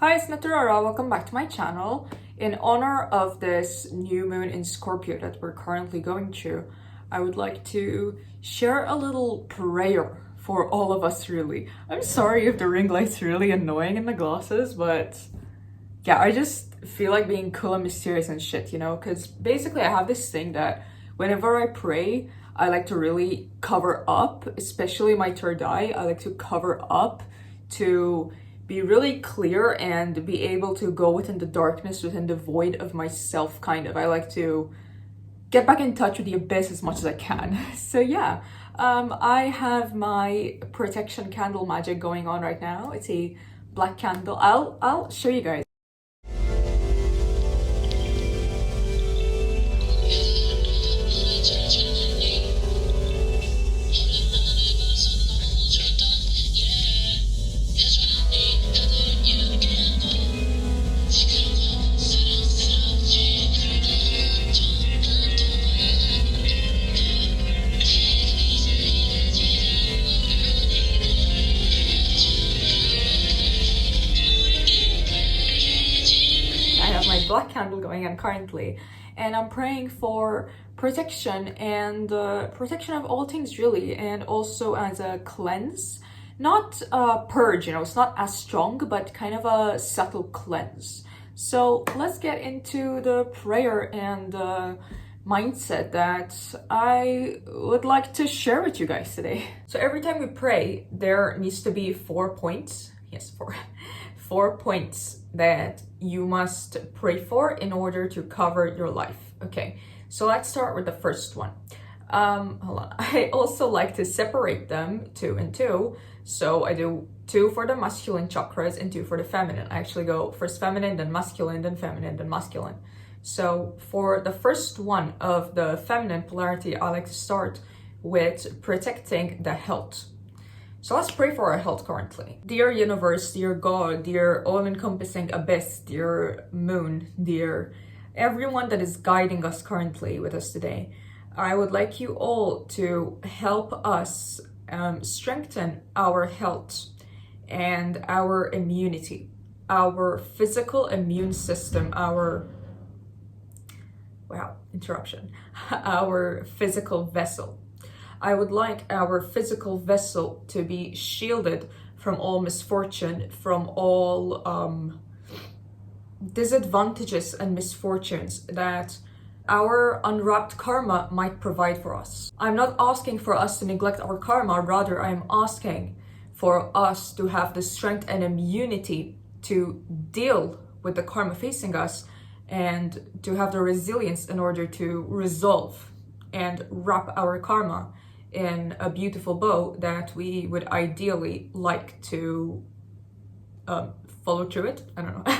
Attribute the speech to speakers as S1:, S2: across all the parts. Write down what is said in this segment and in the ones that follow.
S1: Hi, it's Nettura Ra. Welcome back to my channel. In honor of this new moon in Scorpio that we're currently going through, I would like to share a little prayer for all of us, really. I'm sorry if the ring light's really annoying in the glasses, but yeah, I just feel like being cool and mysterious and shit, you know? Because basically I have this thing that whenever I pray, I like to really cover up, especially my third eye. I like to cover up to be really clear and be able to go within the darkness, within the void of myself, kind of. I like to get back in touch with the abyss as much as I can. So yeah, I have my protection candle magic going on right now. It's a black candle. I'll show you guys. Black candle going on currently, and I'm praying for protection and protection of all things, really, and also as a cleanse, not a purge, you know, it's not as strong, but kind of a subtle cleanse. So let's get into the prayer and mindset that I would like to share with you guys today. So every time we pray, there needs to be 4 points. Yes, four points that you must pray for in order to cover your life. Okay, so let's start with the first one. Hold on. I also like to separate them 2 and 2. So I do 2 for the masculine chakras and 2 for the feminine. I actually go first feminine, then masculine, then feminine, then masculine. So for the first one of the feminine polarity, I like to start with protecting the health. So let's pray for our health currently. Dear universe, dear God, dear all-encompassing abyss, dear moon, dear everyone that is guiding us currently with us today, I would like you all to help us strengthen our health and our immunity, our physical immune system, our physical vessel. I would like our physical vessel to be shielded from all misfortune, from all disadvantages and misfortunes that our unwrapped karma might provide for us. I'm not asking for us to neglect our karma, rather I'm asking for us to have the strength and immunity to deal with the karma facing us and to have the resilience in order to resolve and wrap our karma in a beautiful bow that we would ideally like to follow through it. I don't know.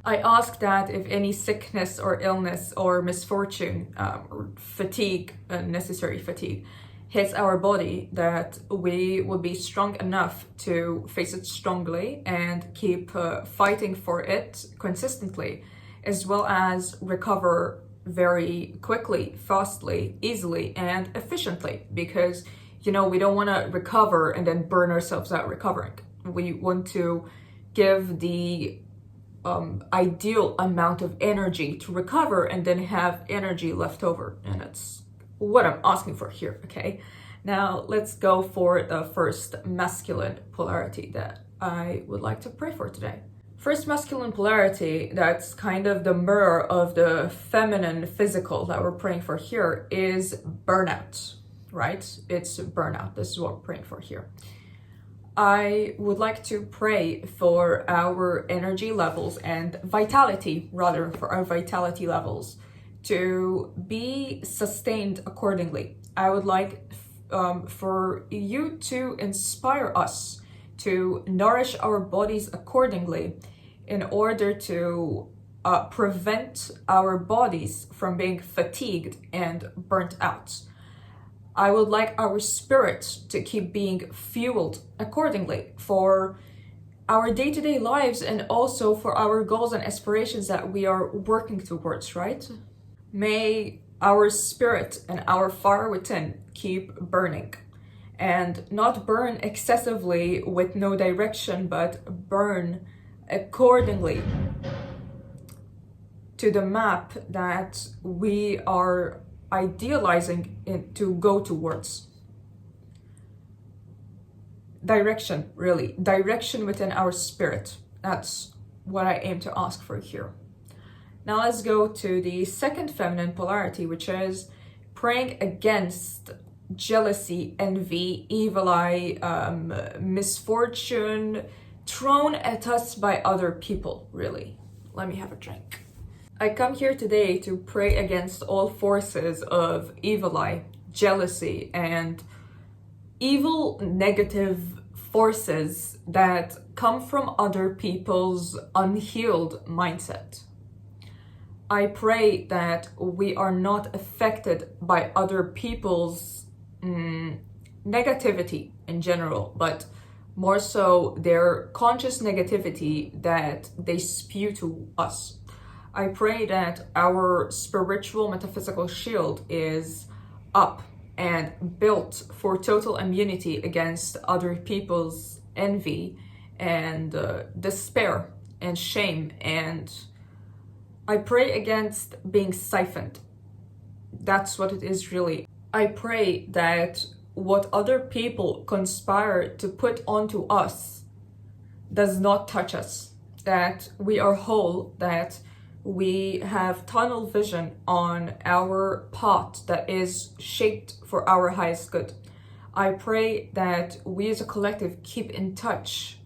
S1: I ask that if any sickness or illness or misfortune or fatigue, necessary fatigue, hits our body, that we would be strong enough to face it strongly and keep fighting for it consistently, as well as recover very quickly, fastly, easily, and efficiently, because, you know, we don't want to recover and then burn ourselves out recovering. We want to give the ideal amount of energy to recover and then have energy left over, and that's what I'm asking for here. Okay, now let's go for the first masculine polarity that I would like to pray for today. First masculine polarity, that's kind of the mirror of the feminine physical that we're praying for here, is burnout, right? It's burnout. This is what we're praying for here. I would like to pray for our energy levels and vitality, rather, for our vitality levels to be sustained accordingly. I would like for you to inspire us to nourish our bodies accordingly in order to prevent our bodies from being fatigued and burnt out. I would like our spirit to keep being fueled accordingly for our day-to-day lives and also for our goals and aspirations that we are working towards, right? May our spirit and our fire within keep burning, and not burn excessively with no direction, but burn accordingly to the map that we are idealizing it to go towards. Direction, really. Direction within our spirit. That's what I aim to ask for here. Now let's go to the second feminine polarity, which is praying against jealousy, envy, evil eye, misfortune thrown at us by other people, really. Let me have a drink. I come here today to pray against all forces of evil eye, jealousy, and evil negative forces that come from other people's unhealed mindset. I pray that we are not affected by other people's negativity in general, but more so their conscious negativity that they spew to us. I pray that our spiritual metaphysical shield is up and built for total immunity against other people's envy and despair and shame. And I pray against being siphoned. That's what it is, really. I pray that what other people conspire to put onto us does not touch us, that we are whole, that we have tunnel vision on our path that is shaped for our highest good. I pray that we as a collective keep in touch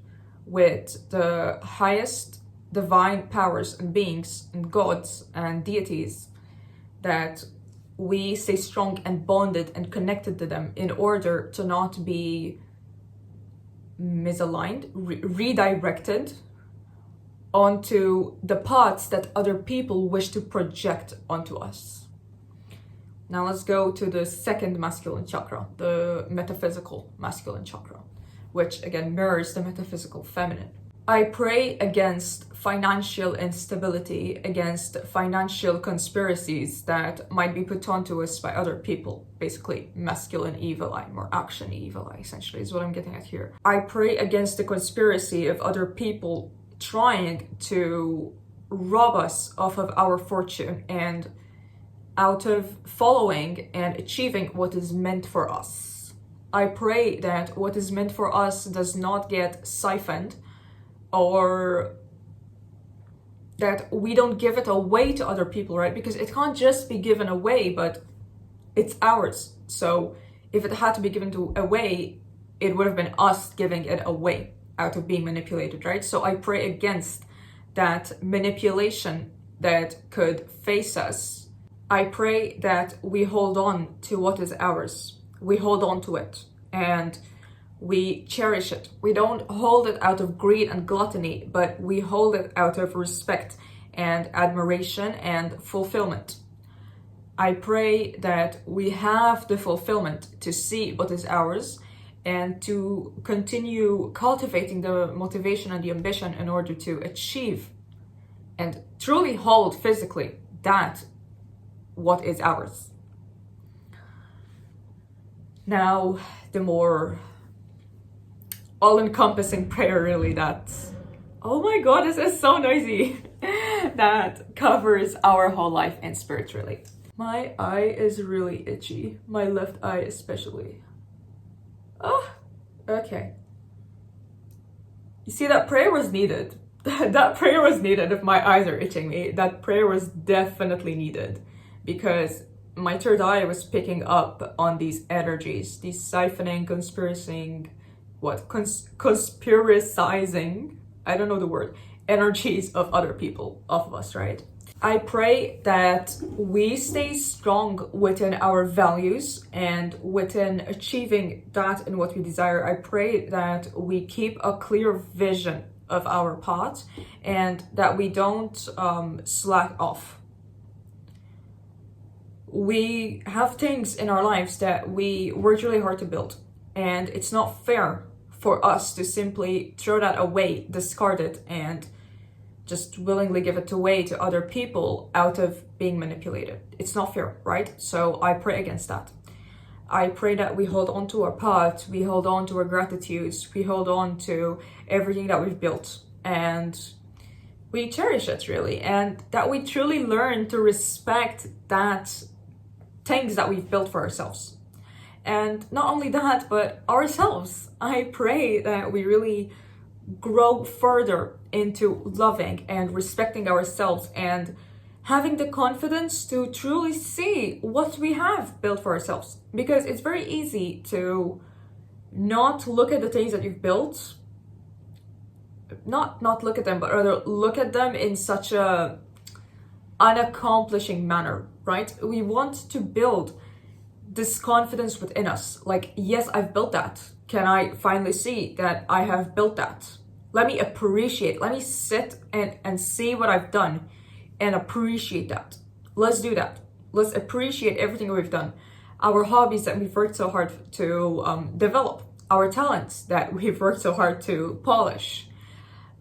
S1: with the highest divine powers and beings and gods and deities, that we stay strong and bonded and connected to them in order to not be misaligned, redirected onto the paths that other people wish to project onto us. Now let's go to the second masculine chakra, the metaphysical masculine chakra, which again mirrors the metaphysical feminine. I pray against financial instability, against financial conspiracies that might be put onto us by other people. Basically, masculine evil eye, more action evil eye, essentially, is what I'm getting at here. I pray against the conspiracy of other people trying to rob us off of our fortune and out of following and achieving what is meant for us. I pray that what is meant for us does not get siphoned, or that we don't give it away to other people, right? Because it can't just be given away, but it's ours. So if it had to be given away, it would have been us giving it away out of being manipulated, right? So I pray against that manipulation that could face us. I pray that we hold on to what is ours. We hold on to it and we cherish it. We don't hold it out of greed and gluttony, but we hold it out of respect and admiration and fulfillment. I pray that we have the fulfillment to see what is ours and to continue cultivating the motivation and the ambition in order to achieve and truly hold physically that what is ours. Now, the more all-encompassing prayer, really, that's, oh my god, this is so noisy, that covers our whole life and spirit, really. My eye is really itchy, my left eye especially. Oh, okay. You see, that prayer was needed. That prayer was needed. If my eyes are itching me, that prayer was definitely needed, because my third eye was picking up on these energies, these siphoning, conspiracing, conspiracizing, I don't know the word, energies of other people, of us, right? I pray that we stay strong within our values and within achieving that and what we desire. I pray that we keep a clear vision of our path and that we don't slack off. We have things in our lives that we worked really hard to build, and it's not fair for us to simply throw that away, discard it, and just willingly give it away to other people out of being manipulated. It's not fair, right? So I pray against that. I pray that we hold on to our path, we hold on to our gratitudes, we hold on to everything that we've built, and we cherish it really, and that we truly learn to respect that things that we've built for ourselves. And not only that, but ourselves. I pray that we really grow further into loving and respecting ourselves and having the confidence to truly see what we have built for ourselves. Because it's very easy to not look at the things that you've built, not look at them, but rather look at them in such a unaccomplishing manner, right? We want to build this confidence within us. Like, yes, I've built that. Can I finally see that I have built that? Let me appreciate, let me sit and see what I've done and appreciate that. Let's do that. Let's appreciate everything we've done. Our hobbies that we've worked so hard to develop, our talents that we've worked so hard to polish,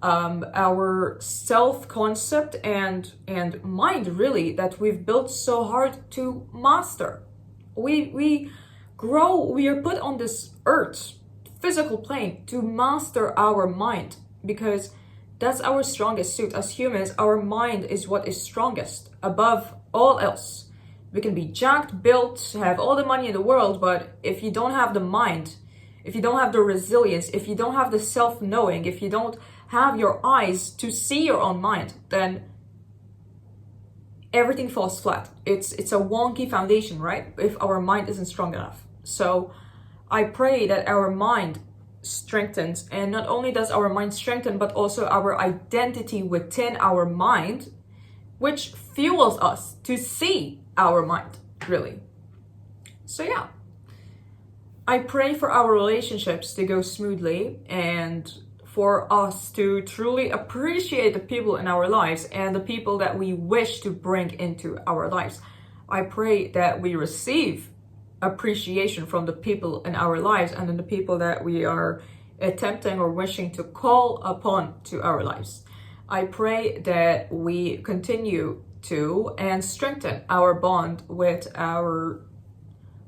S1: our self-concept and mind really that we've built so hard to master. We grow, we are put on this earth, physical plane, to master our mind, because that's our strongest suit. As humans, our mind is what is strongest above all else. We can be jacked, built, have all the money in the world, but if you don't have the mind, if you don't have the resilience, if you don't have the self-knowing, if you don't have your eyes to see your own mind, then everything falls flat. It's a wonky foundation, right? If our mind isn't strong enough. So I pray that our mind strengthens, and not only does our mind strengthen, but also our identity within our mind, which fuels us to see our mind, really. So yeah, I pray for our relationships to go smoothly and for us to truly appreciate the people in our lives and the people that we wish to bring into our lives. I pray that we receive appreciation from the people in our lives and in the people that we are attempting or wishing to call upon to our lives. I pray that we continue to and strengthen our bond with our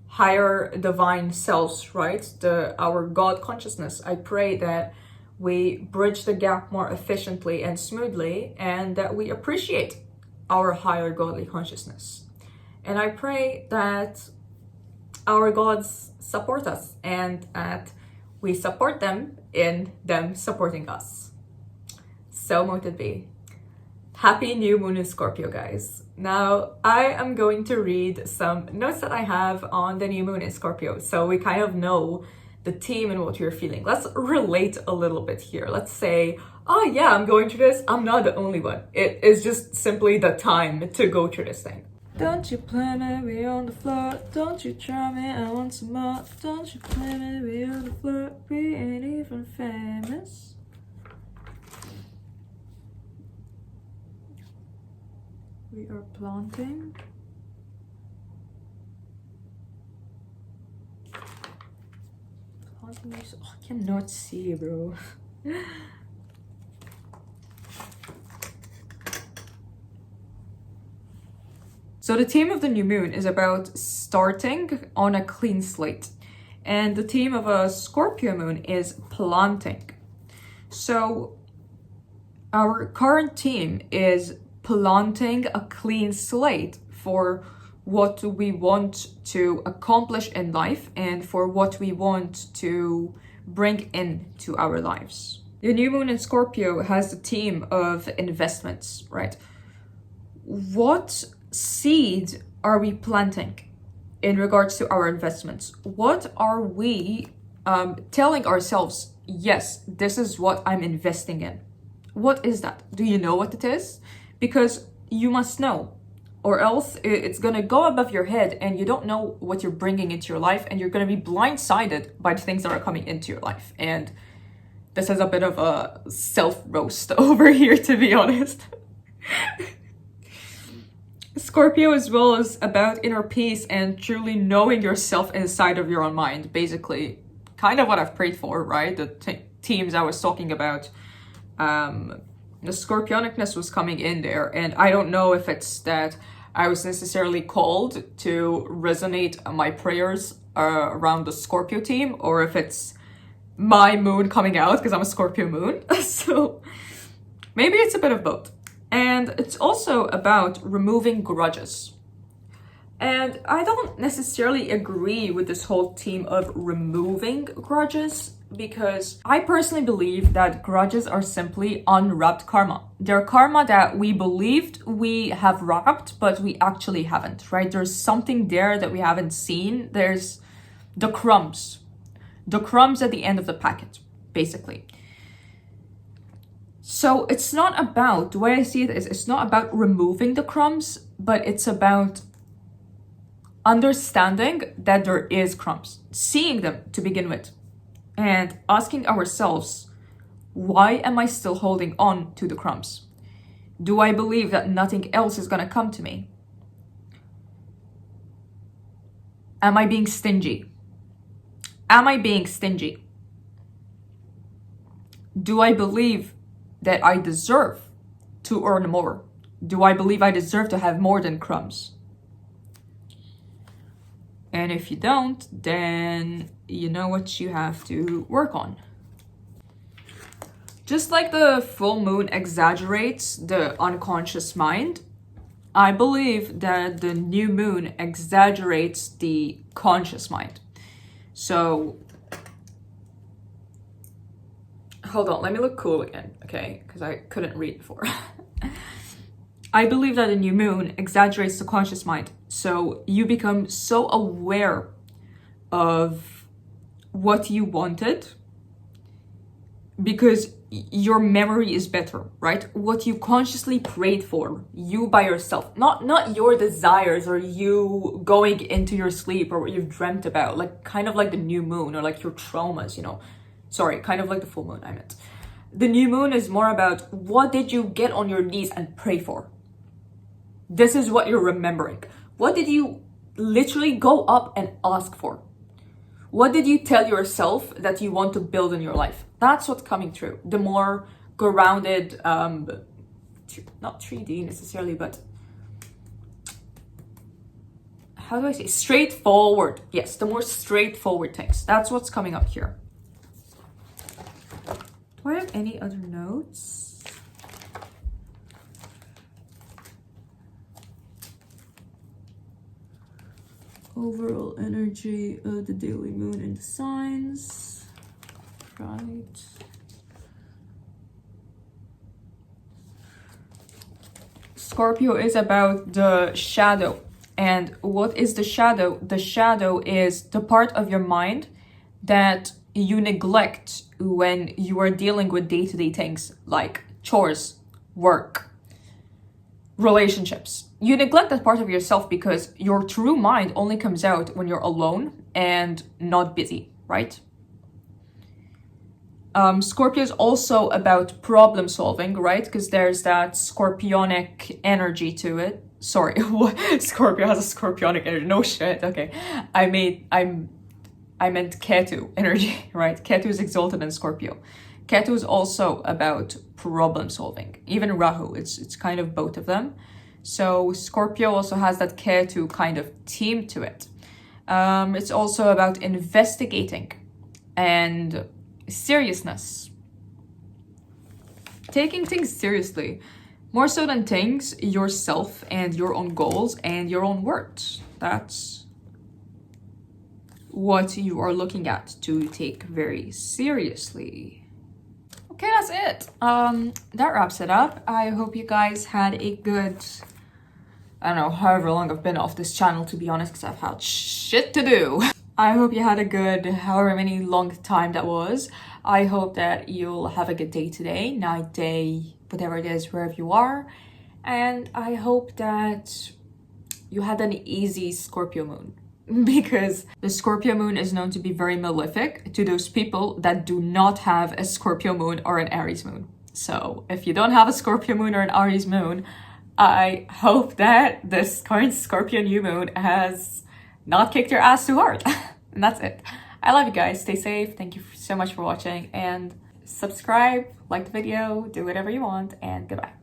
S1: higher divine selves, right? Our God consciousness. I pray that we bridge the gap more efficiently and smoothly, and that we appreciate our higher godly consciousness. And I pray that our gods support us and that we support them in them supporting us. So mote it be. Happy new moon in Scorpio, guys. Now, I am going to read some notes that I have on the new moon in Scorpio, so we kind of know the theme and what you're feeling. Let's relate a little bit here. Let's say, oh yeah, I'm going through this. I'm not the only one. It is just simply the time to go through this thing. Don't you play me, we on the floor. Don't you try me, I want some more. Don't you play me, we on the floor. We ain't even famous. We are planting. Oh, I cannot see, bro. So the theme of the new moon is about starting on a clean slate. And the theme of a Scorpio moon is planting. So our current theme is planting a clean slate for what we want to accomplish in life and for what we want to bring into our lives. The new moon in Scorpio has the theme of investments, right? What seed are we planting in regards to our investments? What are we telling ourselves, yes, this is what I'm investing in? What is that? Do you know what it is? Because you must know, or else it's gonna go above your head and you don't know what you're bringing into your life, and you're gonna be blindsided by the things that are coming into your life. And this is a bit of a self-roast over here, to be honest. Scorpio as well is about inner peace and truly knowing yourself inside of your own mind. Basically, kind of what I've prayed for, right? The themes I was talking about. The scorpionicness was coming in there, and I don't know if it's that I was necessarily called to resonate my prayers around the Scorpio theme, or if it's my moon coming out because I'm a Scorpio moon. So Maybe it's a bit of both. And it's also about removing grudges. And I don't necessarily agree with this whole theme of removing grudges, because I personally believe that grudges are simply unwrapped karma. They're karma that we believed we have wrapped, but we actually haven't, right? There's something there that we haven't seen. There's the crumbs at the end of the packet, basically. So it's not about, the way I see it is, it's not about removing the crumbs, but it's about understanding that there is crumbs, seeing them to begin with, and asking ourselves, why am I still holding on to the crumbs? Do I believe that nothing else is going to come to me? Am I being stingy? Am I being stingy? Do I believe that I deserve to earn more? Do I believe I deserve to have more than crumbs? And if you don't, then you know what you have to work on. Just like the full moon exaggerates the unconscious mind, I believe that the new moon exaggerates the conscious mind. So, hold on, let me look cool again, okay? Because I couldn't read before. I believe that the new moon exaggerates the conscious mind. So you become so aware of what you wanted because your memory is better, right? What you consciously prayed for, you by yourself, not your desires or you going into your sleep or what you've dreamt about, like kind of like the new moon or like your traumas, you know. Sorry, kind of like the full moon, I meant. The new moon is more about what did you get on your knees and pray for? This is what you're remembering. What did you literally go up and ask for? What did you tell yourself that you want to build in your life? That's what's coming through. The more grounded, not 3D necessarily, but how do I say? Straightforward. Yes, the more straightforward things. That's what's coming up here. Do I have any other notes? Overall energy of the daily moon and the signs. Right. Scorpio is about the shadow. And what is the shadow? The shadow is the part of your mind that you neglect when you are dealing with day-to-day things like chores, work, relationships. You neglect that part of yourself because your true mind only comes out when you're alone and not busy, right? Scorpio is also about problem solving, right? Because there's that scorpionic energy to it. Sorry, Scorpio has a scorpionic energy. No shit. Okay, I meant ketu energy, right? Ketu is exalted in Scorpio. Ketu is also about problem solving. Even Rahu, it's kind of both of them. So Scorpio also has that ketu kind of theme to it. It's also about investigating and seriousness. Taking things seriously. More so than things, yourself and your own goals and your own words. That's what you are looking at to take very seriously. Okay, that's it. That wraps it up. I hope you guys had a good, I don't know, however long I've been off this channel, to be honest, because I've had shit to do. I hope you had a good, however many long time that was. I hope that you'll have a good day today, night, day, whatever it is, wherever you are. And I hope that you had an easy Scorpio moon. Because the Scorpio moon is known to be very malefic to those people that do not have a Scorpio moon or an Aries moon. So if you don't have a Scorpio moon or an Aries moon, I hope that this current Scorpio new moon has not kicked your ass too hard. And that's it. I love you guys. Stay safe. Thank you so much for watching, and subscribe, like the video, do whatever you want, and goodbye.